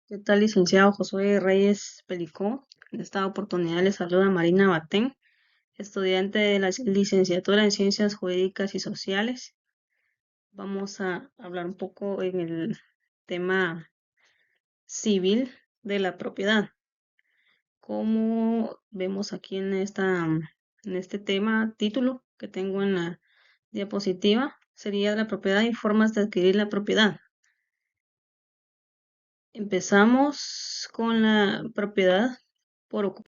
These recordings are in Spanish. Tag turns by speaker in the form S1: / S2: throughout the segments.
S1: ¿Qué tal, licenciado Josué Reyes Pelicón? En esta oportunidad le saluda Marina Batén, estudiante de la licenciatura en Ciencias Jurídicas y Sociales. Vamos a hablar un poco en el tema civil de la propiedad. Como vemos aquí en este título que tengo en la diapositiva, sería la propiedad y formas de adquirir la propiedad. Empezamos con la propiedad por ocupación.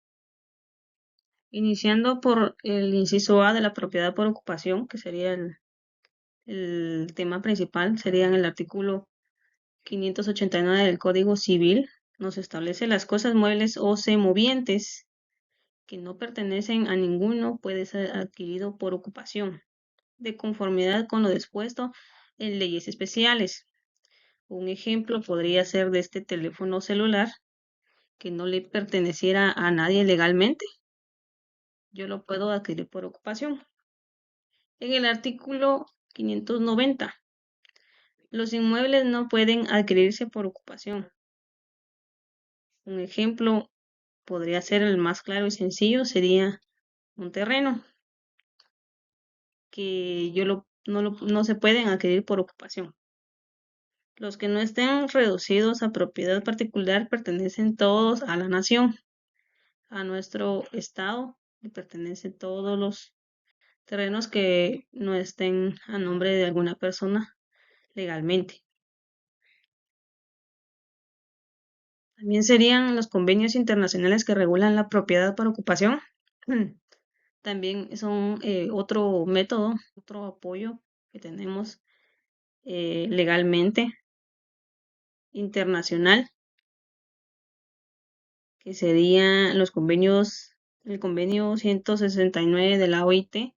S1: Iniciando por el inciso A de la propiedad por ocupación, que sería el tema principal, sería en el artículo 589 del Código Civil, nos establece las cosas muebles o semovientes que no pertenecen a ninguno puede ser adquirido por ocupación, de conformidad con lo dispuesto en leyes especiales. Un ejemplo podría ser de este teléfono celular que no le perteneciera a nadie legalmente. Yo lo puedo adquirir por ocupación. En el artículo 590, los inmuebles no pueden adquirirse por ocupación. Un ejemplo podría ser el más claro y sencillo, sería un terreno que no se pueden adquirir por ocupación. Los que no estén reducidos a propiedad particular pertenecen todos a la nación, a nuestro estado, le pertenecen todos los terrenos que no estén a nombre de alguna persona legalmente. También serían los convenios internacionales que regulan la propiedad por ocupación. También son otro método, otro apoyo que tenemos legalmente internacional, que serían el convenio 169 de la OIT,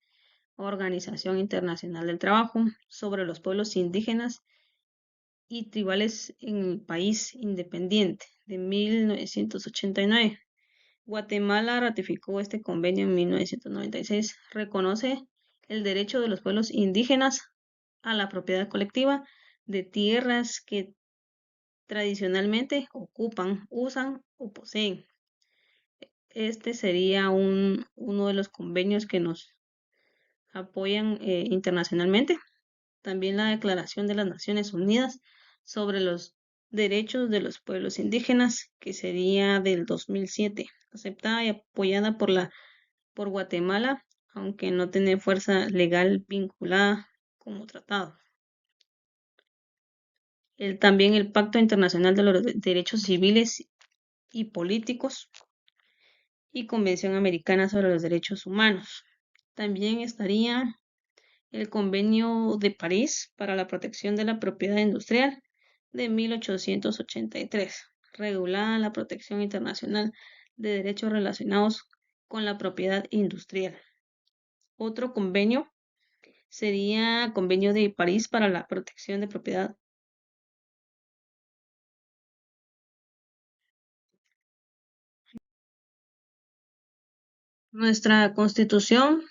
S1: Organización Internacional del Trabajo, sobre los pueblos indígenas y tribales en el país independiente de 1989. Guatemala ratificó este convenio en 1996. Reconoce el derecho de los pueblos indígenas a la propiedad colectiva de tierras que tradicionalmente ocupan, usan o poseen. Este sería uno de los convenios que nos apoyan internacionalmente. También la Declaración de las Naciones Unidas sobre los Derechos de los Pueblos Indígenas, que sería del 2007, aceptada y apoyada por Guatemala, aunque no tiene fuerza legal vinculada como tratado. También el Pacto Internacional de los Derechos Civiles y Políticos y Convención Americana sobre los Derechos Humanos. También estaría el Convenio de París para la Protección de la Propiedad Industrial de 1883, regulada la protección internacional de derechos relacionados con la propiedad industrial. Otro convenio sería Convenio de París para la Protección de Propiedad. Nuestra Constitución,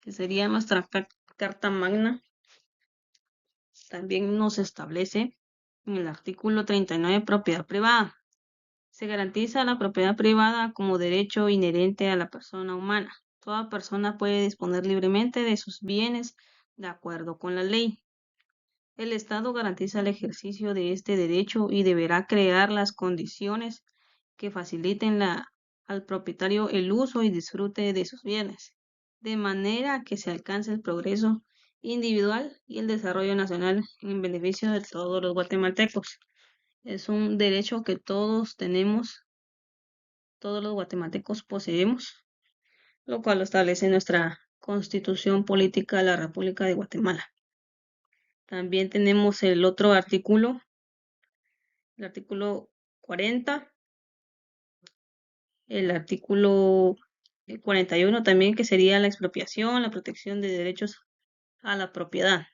S1: que sería nuestra Carta Magna, también nos establece en el artículo 39 propiedad privada. Se garantiza la propiedad privada como derecho inherente a la persona humana. Toda persona puede disponer libremente de sus bienes de acuerdo con la ley. El Estado garantiza el ejercicio de este derecho y deberá crear las condiciones que faciliten al propietario el uso y disfrute de sus bienes, de manera que se alcance el progreso individual y el desarrollo nacional en beneficio de todos los guatemaltecos. Es un derecho que todos tenemos, todos los guatemaltecos poseemos, lo cual lo establece nuestra Constitución Política de la República de Guatemala. También tenemos el otro artículo, el artículo 40, el artículo 41 también, que sería la expropiación, la protección de derechos a la propiedad.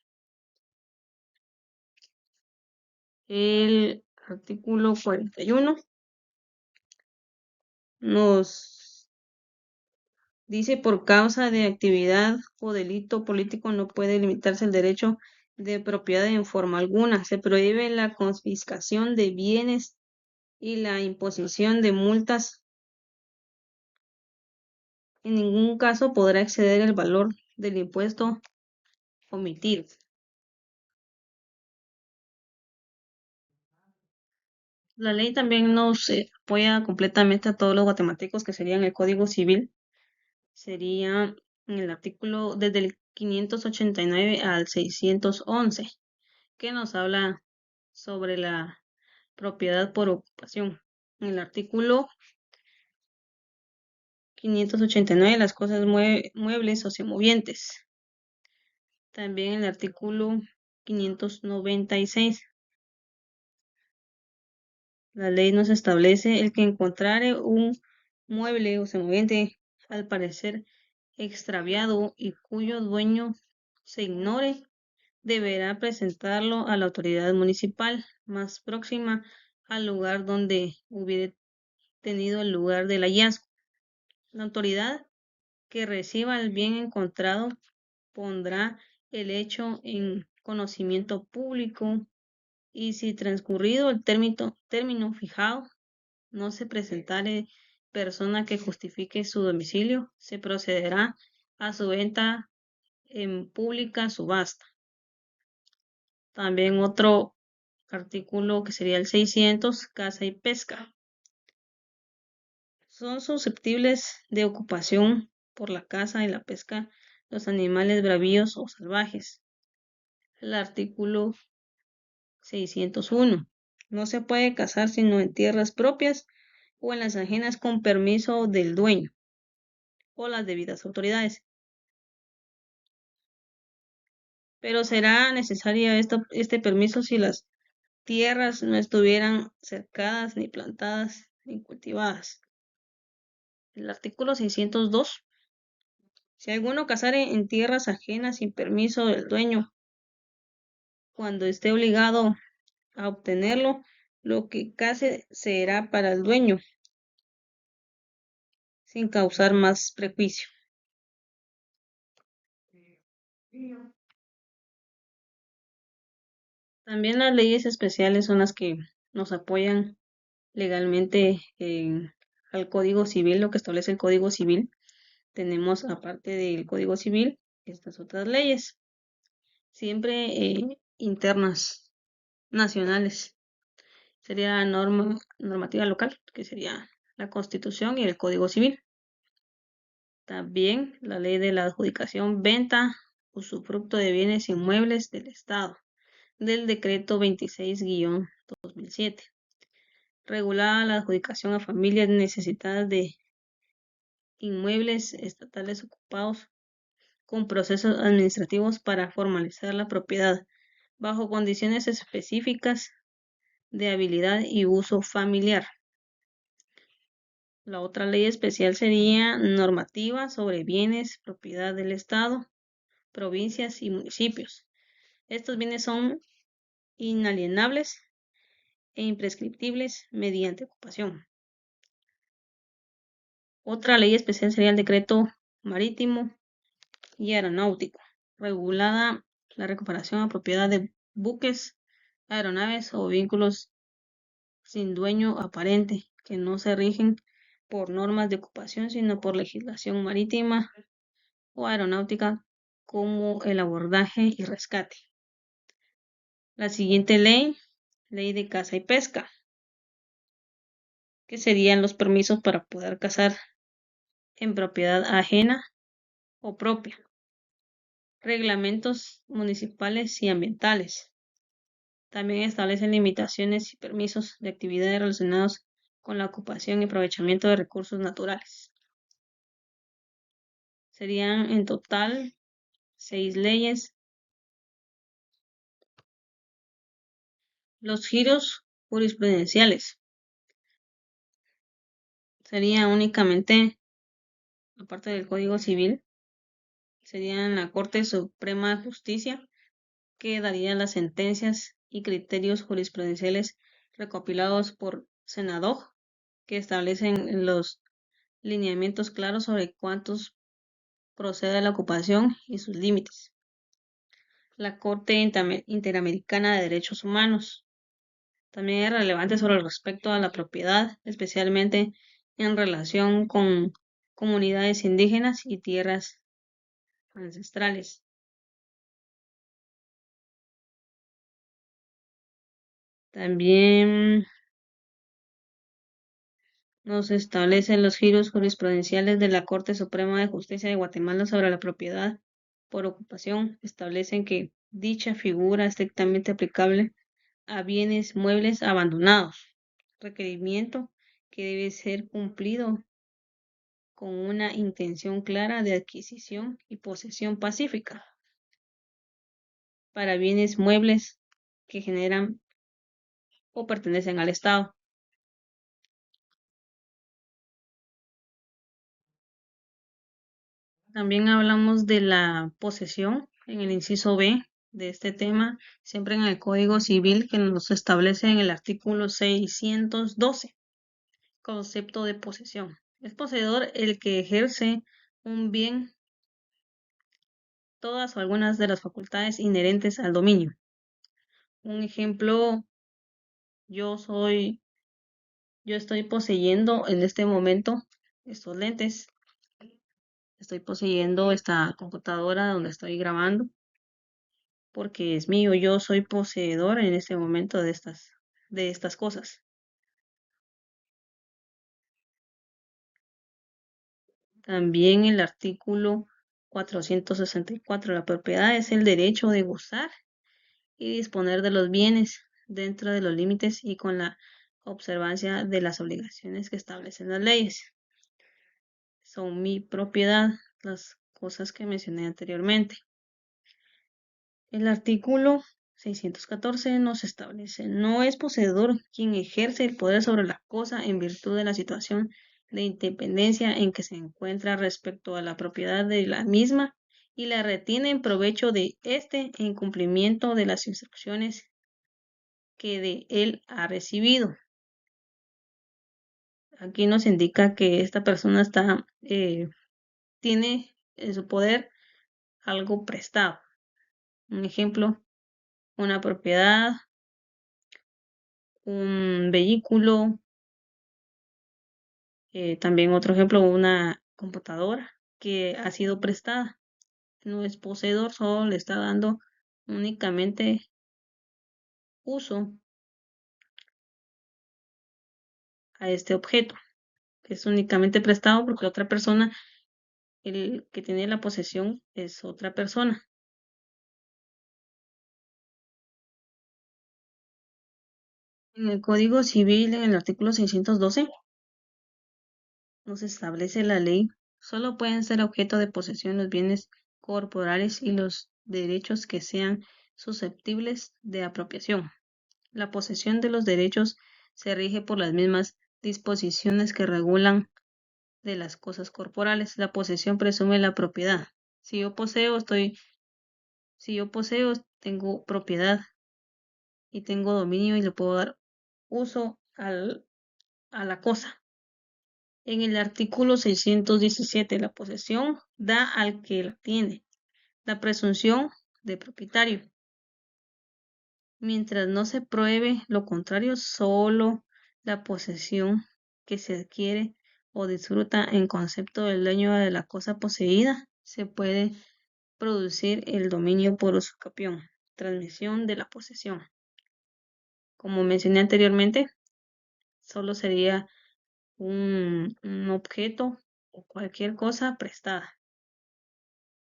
S1: El artículo 41 nos dice: por causa de actividad o delito político no puede limitarse el derecho de propiedad en forma alguna. Se prohíbe la confiscación de bienes y la imposición de multas. En ningún caso podrá exceder el valor del impuesto omitido. La ley también nos apoya completamente a todos los guatemaltecos, que serían el Código Civil. Sería en el artículo desde el 589 al 611, que nos habla sobre la propiedad por ocupación. En el artículo 589, las cosas muebles o semovientes. También el artículo 596. La ley nos establece el que encontrare un mueble o semoviente al parecer extraviado y cuyo dueño se ignore, deberá presentarlo a la autoridad municipal más próxima al lugar donde hubiere tenido el lugar del hallazgo. La autoridad que reciba el bien encontrado pondrá el hecho en conocimiento público y si transcurrido el término fijado no se presentare persona que justifique su domicilio, se procederá a su venta en pública subasta. También otro artículo que sería el 600, caza y pesca. Son susceptibles de ocupación por la caza y la pesca los animales bravíos o salvajes. El artículo 601. No se puede cazar sino en tierras propias o en las ajenas con permiso del dueño o las debidas autoridades. Pero será necesario este permiso si las tierras no estuvieran cercadas, ni plantadas, ni cultivadas. El artículo 602. Si alguno cazare en tierras ajenas sin permiso del dueño, cuando esté obligado a obtenerlo, lo que case será para el dueño, sin causar más prejuicio. También las leyes especiales son las que nos apoyan legalmente al Código Civil, lo que establece el Código Civil. Tenemos, aparte del Código Civil, estas otras leyes, siempre internas, nacionales. Sería la normativa local, que sería la Constitución y el Código Civil. También la ley de la adjudicación, venta, usufructo de bienes inmuebles del Estado, del decreto 26-2007. Regulada la adjudicación a familias necesitadas de inmuebles estatales ocupados con procesos administrativos para formalizar la propiedad, bajo condiciones específicas de habilidad y uso familiar. La otra ley especial sería normativa sobre bienes, propiedad del Estado, provincias y municipios. Estos bienes son inalienables e imprescriptibles mediante ocupación. Otra ley especial sería el decreto marítimo y aeronáutico, regulada la recuperación a propiedad de buques, aeronaves o vínculos sin dueño aparente, que no se rigen por normas de ocupación, sino por legislación marítima o aeronáutica, como el abordaje y rescate. La siguiente ley, ley de caza y pesca, que serían los permisos para poder cazar en propiedad ajena o propia. Reglamentos municipales y ambientales. También establecen limitaciones y permisos de actividades relacionadas con la ocupación y aprovechamiento de recursos naturales. Serían en total 6 leyes. Los giros jurisprudenciales serían únicamente, aparte del Código Civil, serían la Corte Suprema de Justicia, que daría las sentencias y criterios jurisprudenciales recopilados por Senadoj, que establecen los lineamientos claros sobre cuántos procede la ocupación y sus límites. la Corte Interamericana de Derechos Humanos. También es relevante sobre el respecto a la propiedad, especialmente en relación con comunidades indígenas y tierras ancestrales. También nos establecen los giros jurisprudenciales de la Corte Suprema de Justicia de Guatemala sobre la propiedad por ocupación. Establecen que dicha figura es estrictamente aplicable a bienes muebles abandonados, requerimiento que debe ser cumplido con una intención clara de adquisición y posesión pacífica para bienes muebles que generan o pertenecen al Estado. También hablamos de la posesión en el inciso B de este tema, siempre en el Código Civil que nos establece en el artículo 612, concepto de posesión. Es poseedor el que ejerce un bien, todas o algunas de las facultades inherentes al dominio. Un ejemplo, yo estoy poseyendo en este momento estos lentes, estoy poseyendo esta computadora donde estoy grabando, porque es mío, yo soy poseedor en este momento de estas cosas. También el artículo 464, la propiedad es el derecho de gozar y disponer de los bienes dentro de los límites y con la observancia de las obligaciones que establecen las leyes. Son mi propiedad, las cosas que mencioné anteriormente. El artículo 614 nos establece, no es poseedor quien ejerce el poder sobre la cosa en virtud de la situación de independencia en que se encuentra respecto a la propiedad de la misma y la retiene en provecho de éste en cumplimiento de las instrucciones que de él ha recibido. Aquí nos indica que esta persona tiene en su poder algo prestado. Un ejemplo, una propiedad, un vehículo, también otro ejemplo, una computadora que ha sido prestada. No es poseedor, solo le está dando únicamente uso a este objeto. Es únicamente prestado porque otra persona, el que tiene la posesión es otra persona. En el Código Civil, en el artículo 612, nos establece la ley, solo pueden ser objeto de posesión los bienes corporales y los derechos que sean susceptibles de apropiación. La posesión de los derechos se rige por las mismas disposiciones que regulan de las cosas corporales. La posesión presume la propiedad. Si yo poseo, tengo propiedad y tengo dominio y le puedo dar uso a la cosa. En el artículo 617, la posesión da al que la tiene la presunción de propietario. Mientras no se pruebe lo contrario, solo la posesión que se adquiere o disfruta en concepto del dueño de la cosa poseída se puede producir el dominio por usucapión, transmisión de la posesión. Como mencioné anteriormente, solo sería un objeto o cualquier cosa prestada.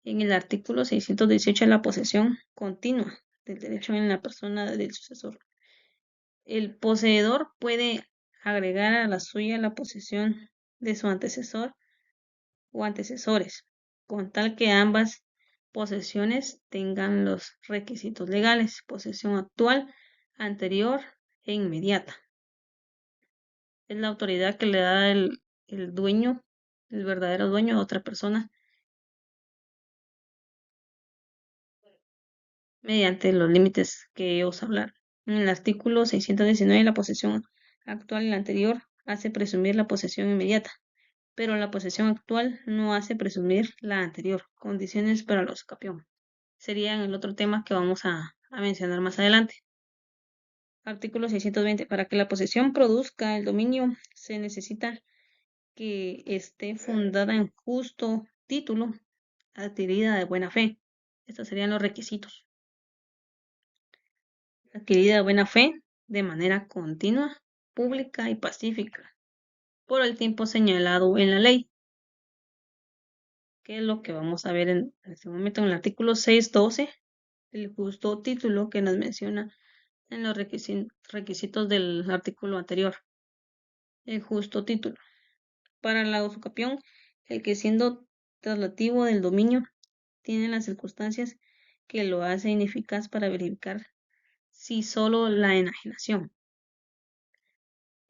S1: En el artículo 618, la posesión continua del derecho en la persona del sucesor. El poseedor puede agregar a la suya la posesión de su antecesor o antecesores, con tal que ambas posesiones tengan los requisitos legales, posesión actual, anterior e inmediata. Es la autoridad que le da el dueño, el verdadero dueño a otra persona, mediante los límites que ellos hablaron. En el artículo 619, la posesión actual y la anterior hace presumir la posesión inmediata, pero la posesión actual no hace presumir la anterior. Condiciones para la usucapión. sería el otro tema que vamos a mencionar más adelante. Artículo 620. Para que la posesión produzca el dominio, se necesita que esté fundada en justo título, adquirida de buena fe. Estos serían los requisitos. Adquirida de buena fe, de manera continua, pública y pacífica, por el tiempo señalado en la ley, que es lo que vamos a ver en este momento en el artículo 612, el justo título que nos menciona en los requisitos del artículo anterior. El justo título. Para la usucapión, el que siendo traslativo del dominio tiene las circunstancias que lo hace ineficaz para verificar si solo la enajenación.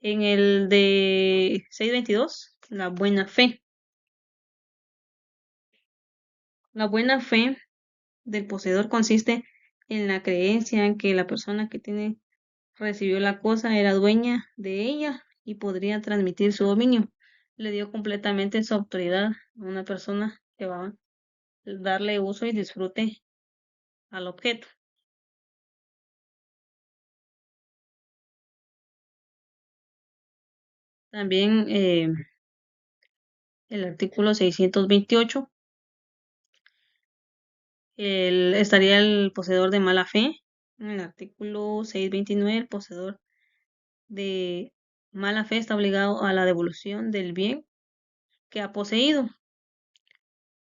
S1: En el de 622, la buena fe. La buena fe del poseedor consiste en la creencia en que la persona que recibió la cosa era dueña de ella y podría transmitir su dominio. Le dio completamente su autoridad a una persona que va a darle uso y disfrute al objeto. También el artículo 628 estaría el poseedor de mala fe. En el artículo 629, el poseedor de mala fe está obligado a la devolución del bien que ha poseído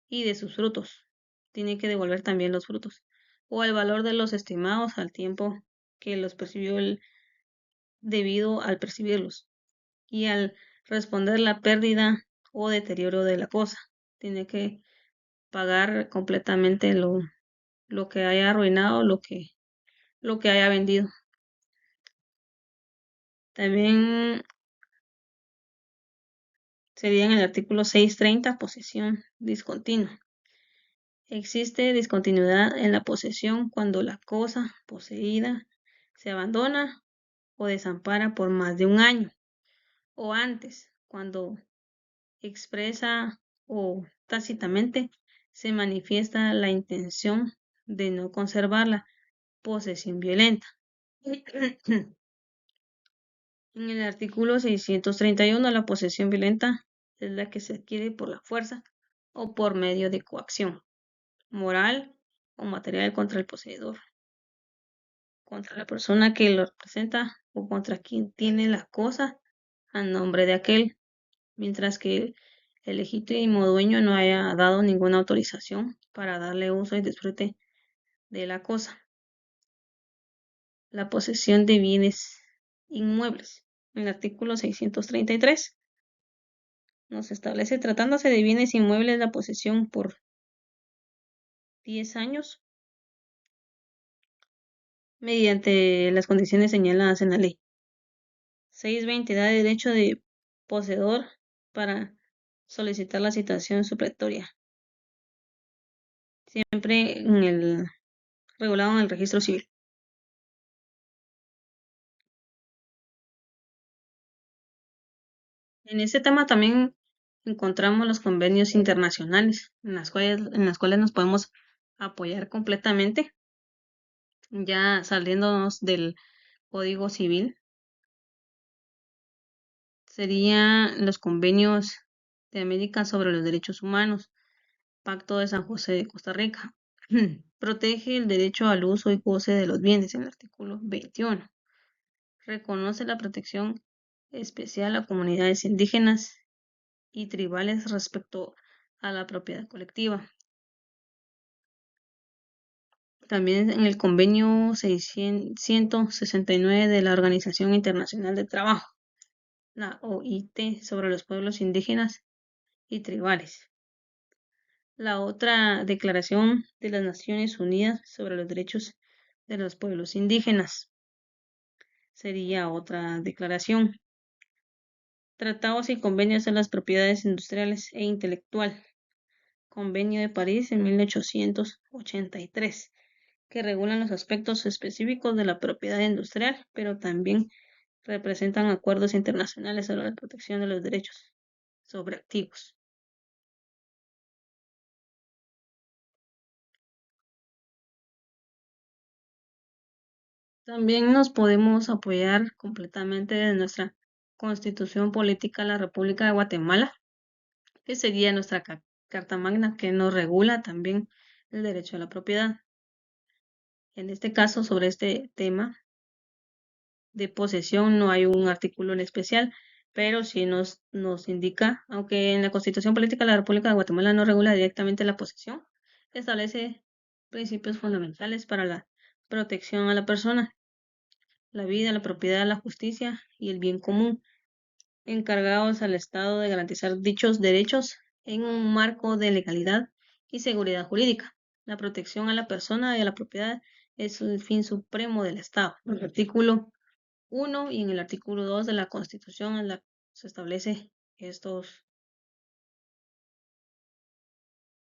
S1: y de sus frutos. Tiene que devolver también los frutos o el valor de los estimados al tiempo que los percibió debido al percibirlos y al responder la pérdida o deterioro de la cosa. Tiene que pagar completamente lo que haya arruinado, lo que haya vendido. También sería en el artículo 630, posesión discontinua. Existe discontinuidad en la posesión cuando la cosa poseída se abandona o desampara por más de un año, o antes, cuando expresa o tácitamente se manifiesta la intención de no conservar la posesión violenta. En el artículo 631, la posesión violenta es la que se adquiere por la fuerza o por medio de coacción moral o material contra el poseedor, contra la persona que lo representa o contra quien tiene la cosa a nombre de aquel, mientras que el legítimo dueño no haya dado ninguna autorización para darle uso y disfrute de la cosa. La posesión de bienes inmuebles. En el artículo 633 nos establece, tratándose de bienes inmuebles, la posesión por 10 años mediante las condiciones señaladas en la ley. 620 da derecho de poseedor para solicitar la citación supletoria, siempre regulado en el registro civil. En este tema también encontramos los convenios internacionales en las cuales nos podemos apoyar completamente, ya saliéndonos del Código Civil. Serían los convenios de América sobre los derechos humanos, Pacto de San José de Costa Rica. Protege el derecho al uso y goce de los bienes en el artículo 21. Reconoce la protección especial a comunidades indígenas y tribales respecto a la propiedad colectiva. También en el convenio 669 de la Organización Internacional del Trabajo, la OIT, sobre los pueblos indígenas y tribales. La otra Declaración de las Naciones Unidas sobre los Derechos de los Pueblos Indígenas sería otra declaración. Tratados y convenios de las propiedades industriales e intelectual. Convenio de París en 1883, que regulan los aspectos específicos de la propiedad industrial, pero también representan acuerdos internacionales sobre la protección de los derechos sobre activos. También nos podemos apoyar completamente de nuestra Constitución Política de la República de Guatemala, que sería nuestra Carta Magna, que nos regula también el derecho a la propiedad. En este caso, sobre este tema de posesión, no hay un artículo en especial, pero sí nos indica, aunque en la Constitución Política de la República de Guatemala no regula directamente la posesión, establece principios fundamentales para la protección a la persona, la vida, la propiedad, la justicia y el bien común, encargados al Estado de garantizar dichos derechos en un marco de legalidad y seguridad jurídica. La protección a la persona y a la propiedad es el fin supremo del Estado. El artículo 1 y en el artículo 2 de la Constitución se establece estos.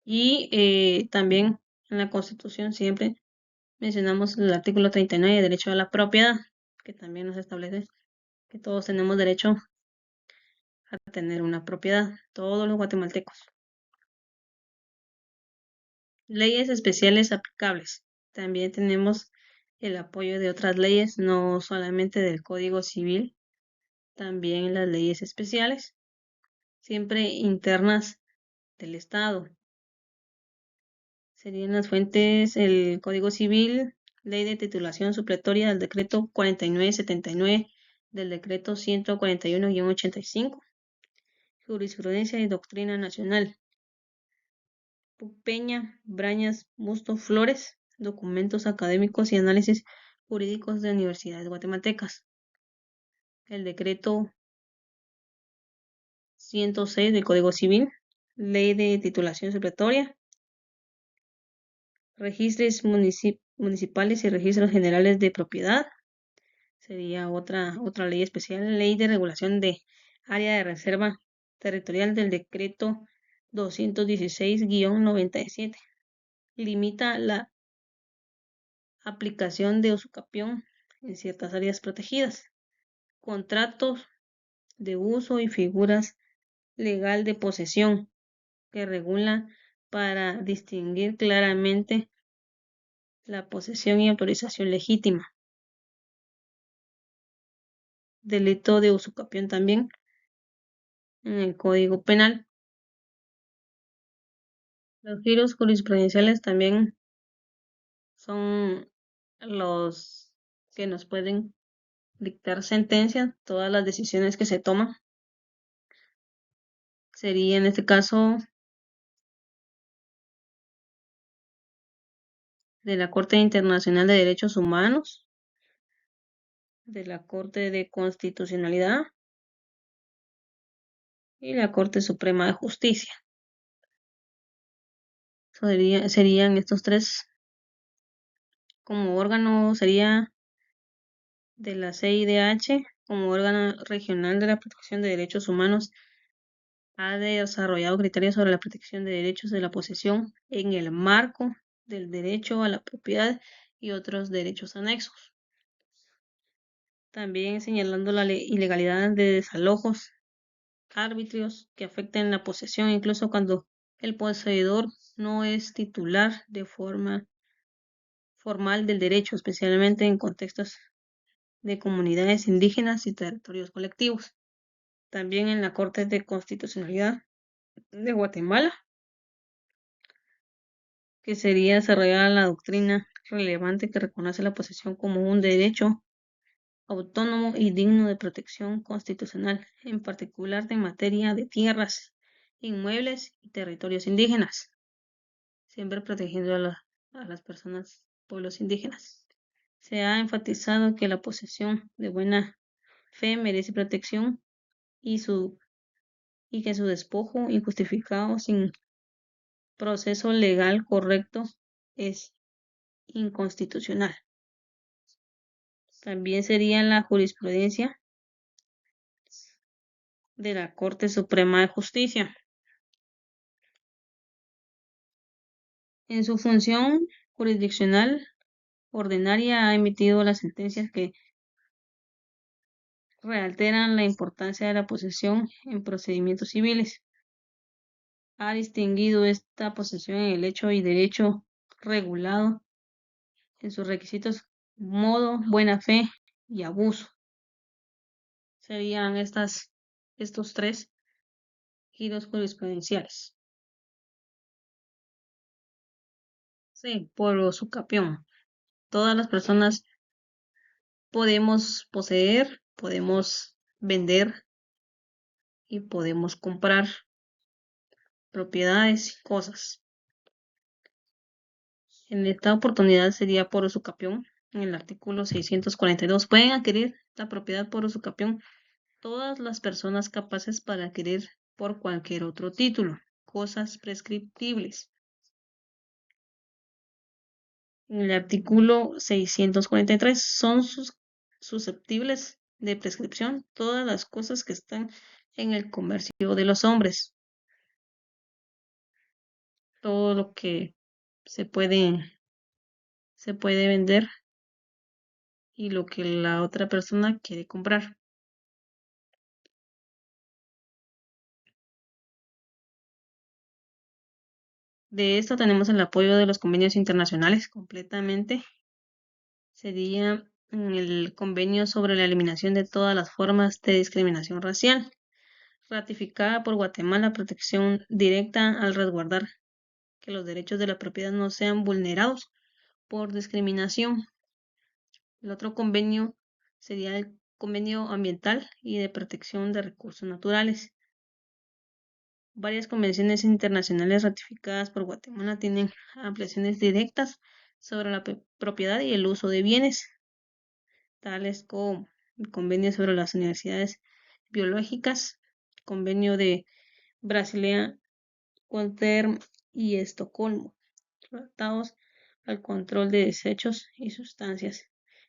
S1: Y también en la Constitución siempre mencionamos el artículo 39, derecho a la propiedad, que también nos establece que todos tenemos derecho a tener una propiedad, todos los guatemaltecos. Leyes especiales aplicables. También tenemos el apoyo de otras leyes, no solamente del Código Civil, también las leyes especiales, siempre internas del Estado. Serían las fuentes el Código Civil, Ley de Titulación Supletoria del Decreto 4979, del Decreto 141-85, Jurisprudencia y Doctrina Nacional. Peña, Brañas, Busto, Flores, documentos académicos y análisis jurídicos de universidades guatemaltecas. El decreto 106 del Código Civil, ley de titulación supletoria, registros municipales y registros generales de propiedad. Sería otra ley especial, ley de regulación de área de reserva territorial del decreto 216-97. Limita la aplicación de usucapión en ciertas áreas protegidas, contratos de uso y figuras legal de posesión que regula para distinguir claramente la posesión y autorización legítima. Delito de usucapión también en el Código Penal. Los giros jurisprudenciales también son los que nos pueden dictar sentencia, todas las decisiones que se toman. Sería en este caso de la Corte Internacional de Derechos Humanos, de la Corte de Constitucionalidad y la Corte Suprema de Justicia. Serían estos tres. Como órgano sería de la CIDH, como órgano regional de la protección de derechos humanos, ha desarrollado criterios sobre la protección de derechos de la posesión en el marco del derecho a la propiedad y otros derechos anexos. También señalando la ilegalidad de desalojos arbitrios que afecten la posesión, incluso cuando el poseedor no es titular de forma formal del derecho, especialmente en contextos de comunidades indígenas y territorios colectivos. También en la Corte de Constitucionalidad de Guatemala, que sería desarrollar la doctrina relevante que reconoce la posesión como un derecho autónomo y digno de protección constitucional, en particular en materia de tierras, inmuebles y territorios indígenas, siempre protegiendo a las personas, pueblos indígenas. Se ha enfatizado que la posesión de buena fe merece protección y que su despojo injustificado sin proceso legal correcto es inconstitucional. También sería la jurisprudencia de la Corte Suprema de Justicia. En su función jurisdiccional ordinaria ha emitido las sentencias que reiteran la importancia de la posesión en procedimientos civiles. Ha distinguido esta posesión en el hecho y derecho regulado en sus requisitos modo, buena fe y abuso. Serían estos tres giros jurisprudenciales. Sí, por usucapión. Todas las personas podemos poseer, podemos vender y podemos comprar propiedades y cosas. En esta oportunidad sería por usucapión. En el artículo 642 pueden adquirir la propiedad por usucapión todas las personas capaces para adquirir por cualquier otro título, cosas prescriptibles. En el artículo 643 son susceptibles de prescripción todas las cosas que están en el comercio de los hombres. Todo lo que se puede vender y lo que la otra persona quiere comprar. De esto tenemos el apoyo de los convenios internacionales completamente. Sería el convenio sobre la eliminación de todas las formas de discriminación racial, ratificada por Guatemala, protección directa al resguardar que los derechos de la propiedad no sean vulnerados por discriminación. El otro convenio sería el convenio ambiental y de protección de recursos naturales. Varias convenciones internacionales ratificadas por Guatemala tienen ampliaciones directas sobre la propiedad y el uso de bienes, tales como el convenio sobre las universidades biológicas, convenio de Basilea, Conterm y Estocolmo, tratados al control de desechos y sustancias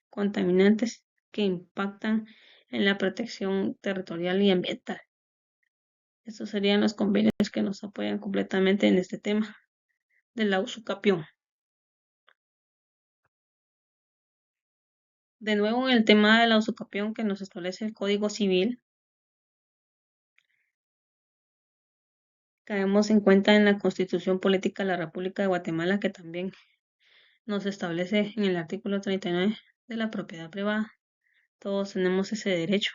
S1: contaminantes que impactan en la protección territorial y ambiental. Estos serían los convenios que nos apoyan completamente en este tema de la usucapión. De nuevo, en el tema de la usucapión que nos establece el Código Civil, caemos en cuenta en la Constitución Política de la República de Guatemala, que también nos establece en el artículo 39 de la propiedad privada. Todos tenemos ese derecho.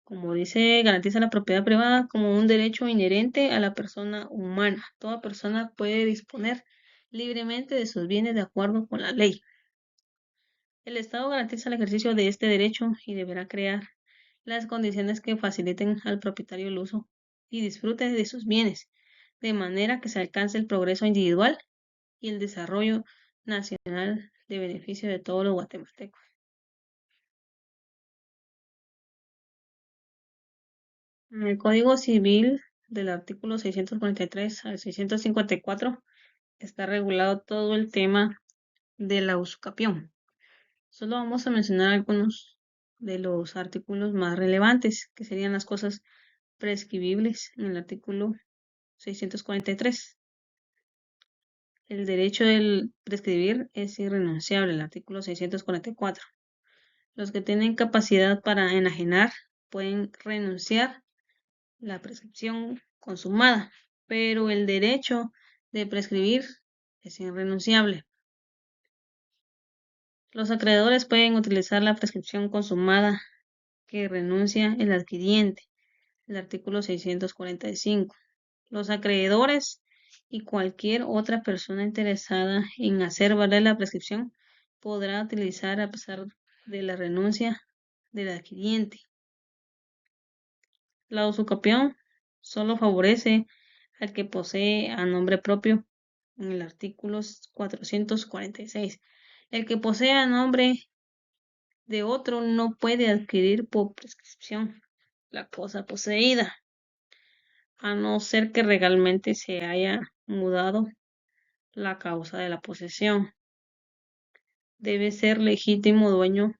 S1: Como dice, garantiza la propiedad privada como un derecho inherente a la persona humana. Toda persona puede disponer libremente de sus bienes de acuerdo con la ley. El Estado garantiza el ejercicio de este derecho y deberá crear las condiciones que faciliten al propietario el uso y disfrute de sus bienes, de manera que se alcance el progreso individual y el desarrollo nacional de beneficio de todos los guatemaltecos. En el Código Civil del artículo 643 al 654 está regulado todo el tema de la usucapión. Solo vamos a mencionar algunos de los artículos más relevantes, que serían las cosas prescribibles en el artículo 643. El derecho del prescribir es irrenunciable, el artículo 644. Los que tienen capacidad para enajenar pueden renunciar la prescripción consumada, pero el derecho de prescribir es irrenunciable. Los acreedores pueden utilizar la prescripción consumada que renuncia el adquiriente, el artículo 645. Los acreedores y cualquier otra persona interesada en hacer valer la prescripción podrá utilizar a pesar de la renuncia del adquiriente. La usucapión solo favorece al que posee a nombre propio en el artículo 446. El que posee a nombre de otro no puede adquirir por prescripción la cosa poseída, a no ser que legalmente se haya mudado la causa de la posesión. Debe ser legítimo dueño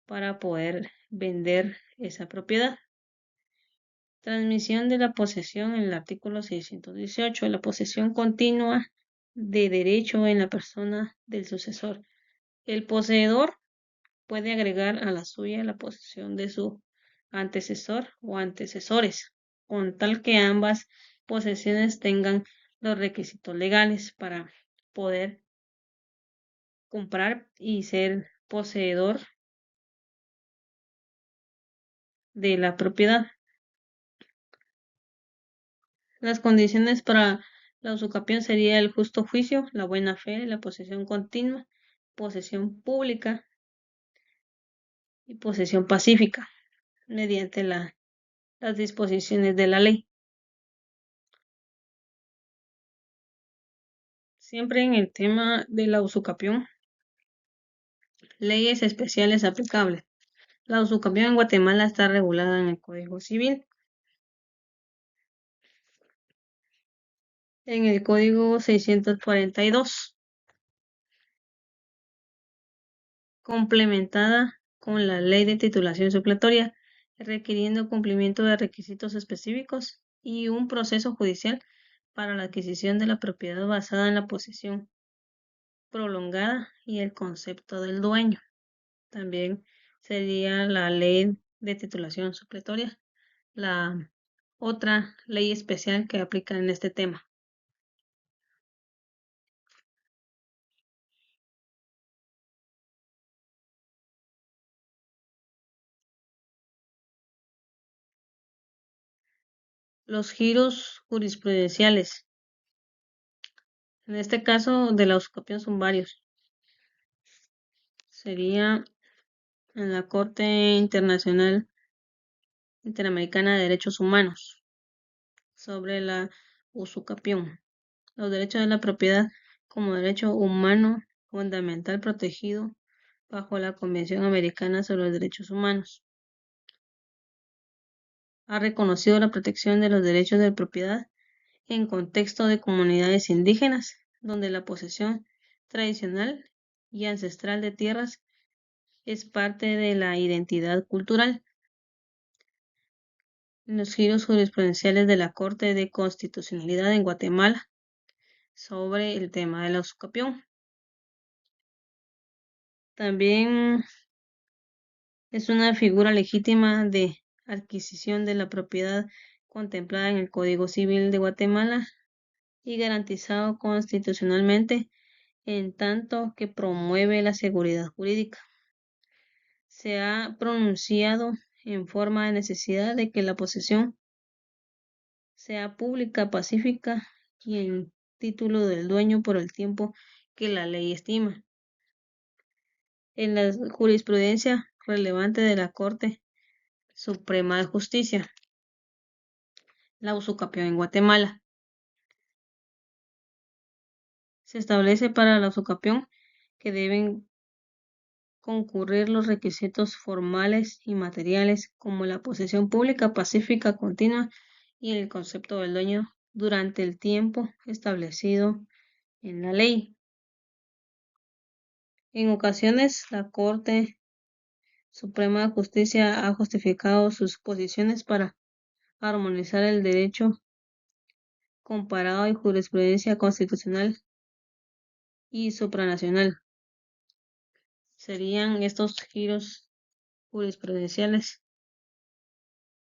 S1: para poder vender esa propiedad. Transmisión de la posesión en el artículo 618. La posesión continua de derecho en la persona del sucesor. El poseedor puede agregar a la suya la posesión de su antecesor o antecesores, con tal que ambas posesiones tengan los requisitos legales para poder comprar y ser poseedor de la propiedad. Las condiciones para la usucapión sería el justo juicio, la buena fe, la posesión continua, posesión pública y posesión pacífica mediante las disposiciones de la ley. Siempre en el tema de la usucapión, leyes especiales aplicables. La usucapión en Guatemala está regulada en el Código Civil. En el Código 642, complementada con la Ley de Titulación Supletoria, requiriendo cumplimiento de requisitos específicos y un proceso judicial para la adquisición de la propiedad basada en la posesión prolongada y el concepto del dueño. También sería la Ley de Titulación Supletoria, la otra ley especial que aplica en este tema. Los giros jurisprudenciales. En este caso de la usucapión son varios. Sería en la Corte Internacional Interamericana de Derechos Humanos sobre la usucapión. Los derechos de la propiedad como derecho humano fundamental protegido bajo la Convención Americana sobre los Derechos Humanos. Ha reconocido la protección de los derechos de propiedad en contexto de comunidades indígenas, donde la posesión tradicional y ancestral de tierras es parte de la identidad cultural. En los giros jurisprudenciales de la Corte de Constitucionalidad en Guatemala sobre el tema de la usucapión. También es una figura legítima de adquisición de la propiedad contemplada en el Código Civil de Guatemala y garantizado constitucionalmente en tanto que promueve la seguridad jurídica. Se ha pronunciado en forma de necesidad de que la posesión sea pública, pacífica y en título del dueño por el tiempo que la ley estima. En la jurisprudencia relevante de la Corte Suprema de Justicia, la usucapión en Guatemala. Se establece para la usucapión que deben concurrir los requisitos formales y materiales como la posesión pública, pacífica, continua y el concepto del dueño durante el tiempo establecido en la ley. En ocasiones, la Corte Suprema de Justicia ha justificado sus posiciones para armonizar el derecho comparado y jurisprudencia constitucional y supranacional. Serían estos giros jurisprudenciales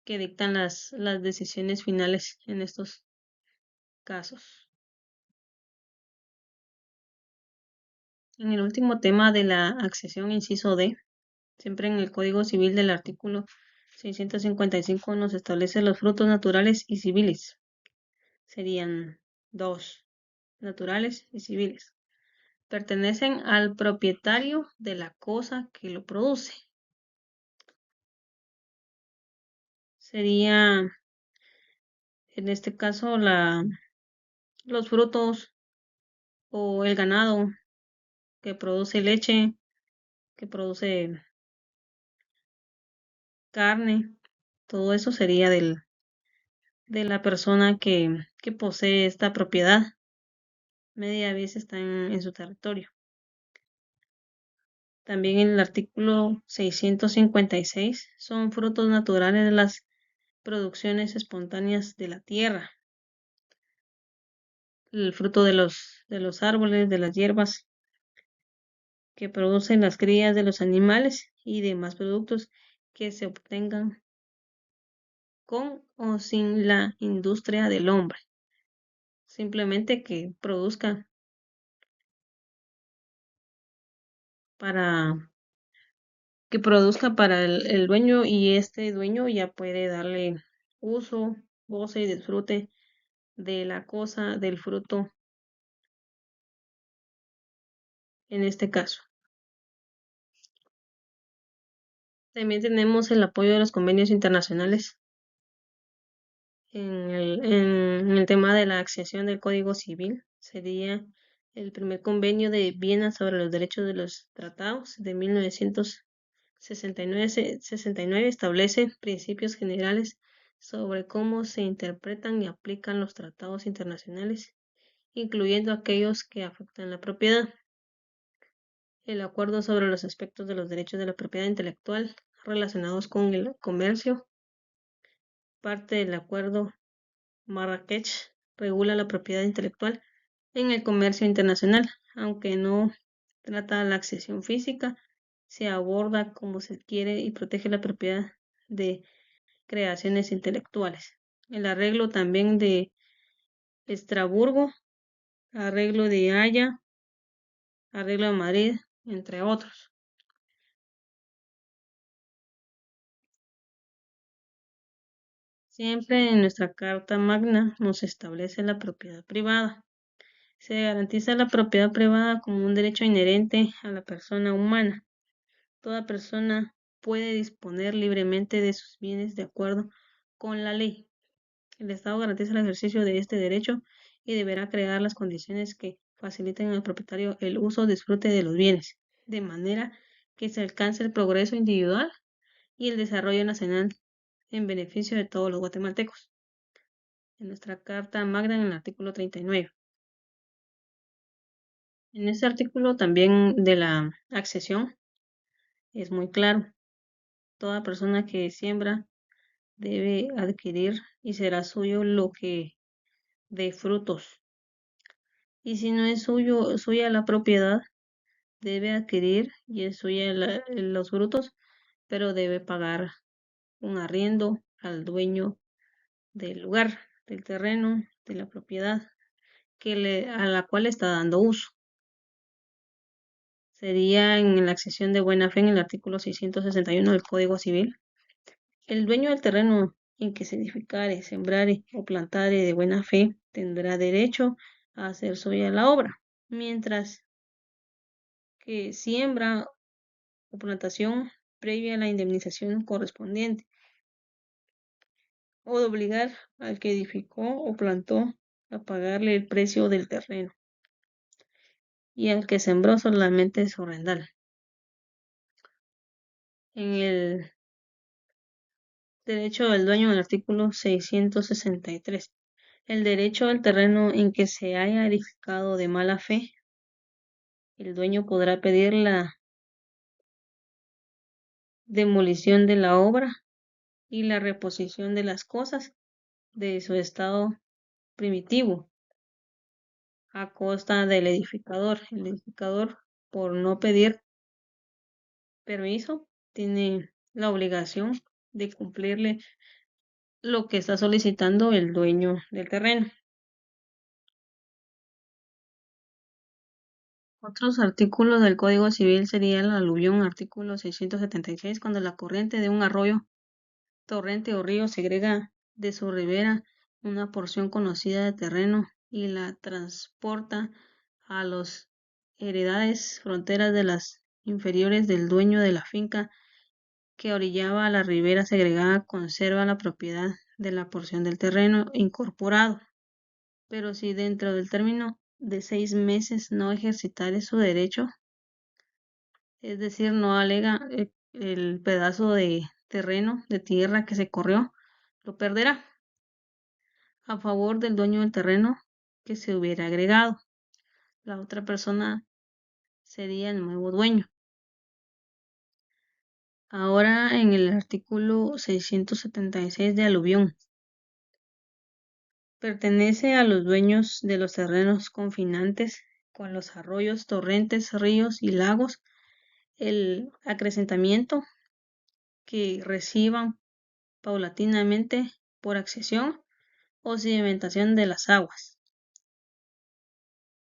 S1: que dictan las decisiones finales en estos casos. En el último tema de la accesión, inciso D, siempre en el Código Civil del artículo 655 nos establece los frutos naturales y civiles. Serían dos, naturales y civiles. Pertenecen al propietario de la cosa que lo produce. Sería, en este caso, los frutos o el ganado que produce leche, que produce carne, todo eso sería de la persona que posee esta propiedad. Media vez está en su territorio. También en el artículo 656 son frutos naturales de las producciones espontáneas de la tierra. El fruto de los árboles, de las hierbas que producen las crías de los animales y demás productos que se obtengan con o sin la industria del hombre. Simplemente que produzca para que produzca para el dueño, y este dueño ya puede darle uso, goce y disfrute de la cosa, del fruto, en este caso. También tenemos el apoyo de los convenios internacionales en el tema de la accesión del Código Civil. Sería el primer convenio de Viena sobre los derechos de los tratados de 1969. 69 establece principios generales sobre cómo se interpretan y aplican los tratados internacionales, incluyendo aquellos que afectan la propiedad. El acuerdo sobre los aspectos de los derechos de la propiedad intelectual relacionados con el comercio, parte del acuerdo Marrakech, regula la propiedad intelectual en el comercio internacional, aunque no trata la accesión física, se aborda como se quiere y protege la propiedad de creaciones intelectuales. El arreglo también de Estrasburgo, arreglo de Haya, arreglo de Madrid, entre otros. Siempre en nuestra Carta Magna nos establece la propiedad privada. Se garantiza la propiedad privada como un derecho inherente a la persona humana. Toda persona puede disponer libremente de sus bienes de acuerdo con la ley. El Estado garantiza el ejercicio de este derecho y deberá crear las condiciones que faciliten al propietario el uso o disfrute de los bienes, de manera que se alcance el progreso individual y el desarrollo nacional en beneficio de todos los guatemaltecos. En nuestra Carta Magna, en el artículo 39. En este artículo también de la accesión es muy claro. Toda persona que siembra debe adquirir y será suyo lo que dé frutos. Y si no es suya la propiedad, debe adquirir y es suya los frutos, pero debe pagar un arriendo al dueño del lugar, del terreno, de la propiedad a la cual está dando uso. Sería en la accesión de buena fe en el artículo 661 del Código Civil. El dueño del terreno en que se edificare, sembrare o plantare de buena fe tendrá derecho a hacer suya la obra, mientras que siembra o plantación previa a la indemnización correspondiente, o de obligar al que edificó o plantó a pagarle el precio del terreno, y al que sembró solamente su rendal. En el derecho del dueño, en el artículo 663, el derecho al terreno en que se haya edificado de mala fe, el dueño podrá pedir la demolición de la obra y la reposición de las cosas de su estado primitivo a costa del edificador. El edificador, por no pedir permiso, tiene la obligación de cumplirle lo que está solicitando el dueño del terreno. Otros artículos del Código Civil sería el aluvión, artículo 676, cuando la corriente de un arroyo, torrente o río segrega de su ribera una porción conocida de terreno y la transporta a las heredades fronteras de las inferiores del dueño de la finca que orillaba a la ribera segregada, conserva la propiedad de la porción del terreno incorporado, pero si dentro del término de 6 meses no ejercitare su derecho, es decir, no alega el pedazo de terreno, de tierra que se corrió, lo perderá a favor del dueño del terreno que se hubiera agregado. La otra persona sería el nuevo dueño. Ahora en el artículo 676 de aluvión. Pertenece a los dueños de los terrenos confinantes con los arroyos, torrentes, ríos y lagos el acrecentamiento que reciban paulatinamente por accesión o sedimentación de las aguas.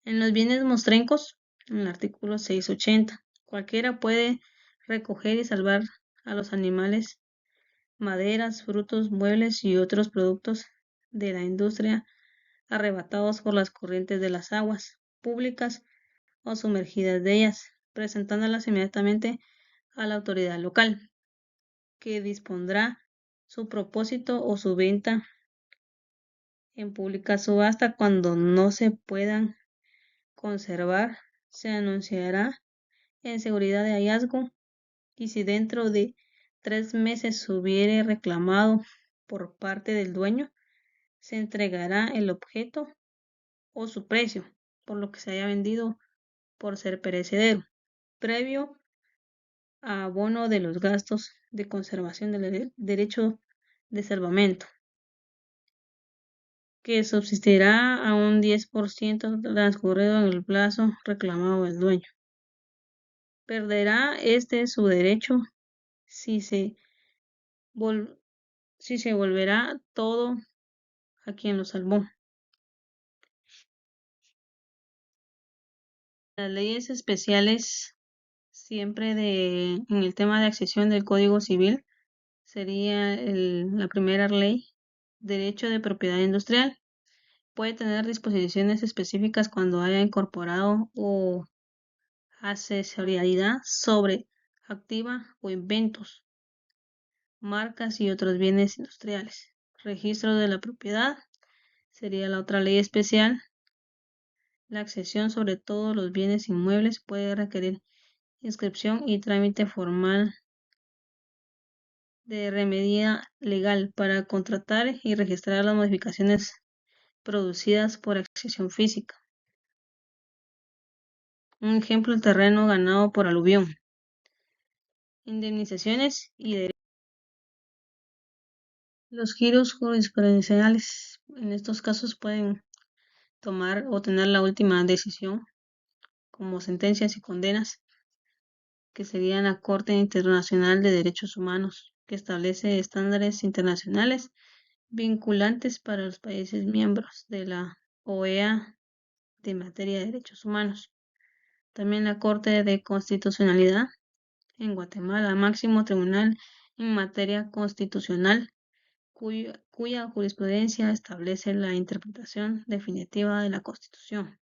S1: En los bienes mostrencos, en el artículo 680, Cualquiera puede recoger y salvar a los animales, maderas, frutos, muebles y otros productos de la industria arrebatados por las corrientes de las aguas públicas o sumergidas de ellas, presentándolas inmediatamente a la autoridad local, que dispondrá su propósito o su venta en pública subasta. Cuando no se puedan conservar, se anunciará en seguridad de hallazgo, y si dentro de 3 meses se hubiere reclamado por parte del dueño, se entregará el objeto o su precio por lo que se haya vendido por ser perecedero, previo a abono de los gastos de conservación del derecho de salvamento, que subsistirá a un 10% transcurrido en el plazo reclamado del dueño. Perderá este su derecho si se volverá todo a quien lo salvó. Las leyes especiales siempre en el tema de accesión del Código Civil sería la primera ley, derecho de propiedad industrial. Puede tener disposiciones específicas cuando haya incorporado o accesorialidad sobre activa o inventos, marcas y otros bienes industriales. Registro de la propiedad sería la otra ley especial. La accesión sobre todos los bienes inmuebles puede requerir inscripción y trámite formal de remedio legal para contratar y registrar las modificaciones producidas por accesión física. Un ejemplo, el terreno ganado por aluvión. Indemnizaciones y derechos. Los giros jurisprudenciales en estos casos pueden tomar o tener la última decisión, como sentencias y condenas, que serían la Corte Internacional de Derechos Humanos, que establece estándares internacionales vinculantes para los países miembros de la OEA de materia de derechos humanos. También la Corte de Constitucionalidad en Guatemala, máximo tribunal en materia constitucional, cuya jurisprudencia establece la interpretación definitiva de la Constitución.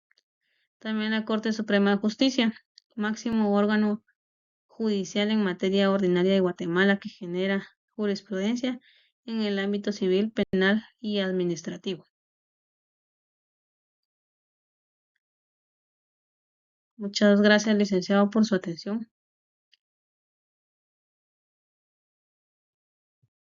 S1: También la Corte Suprema de Justicia, máximo órgano judicial en materia ordinaria de Guatemala, que genera jurisprudencia en el ámbito civil, penal y administrativo. Muchas gracias, licenciado, por su atención.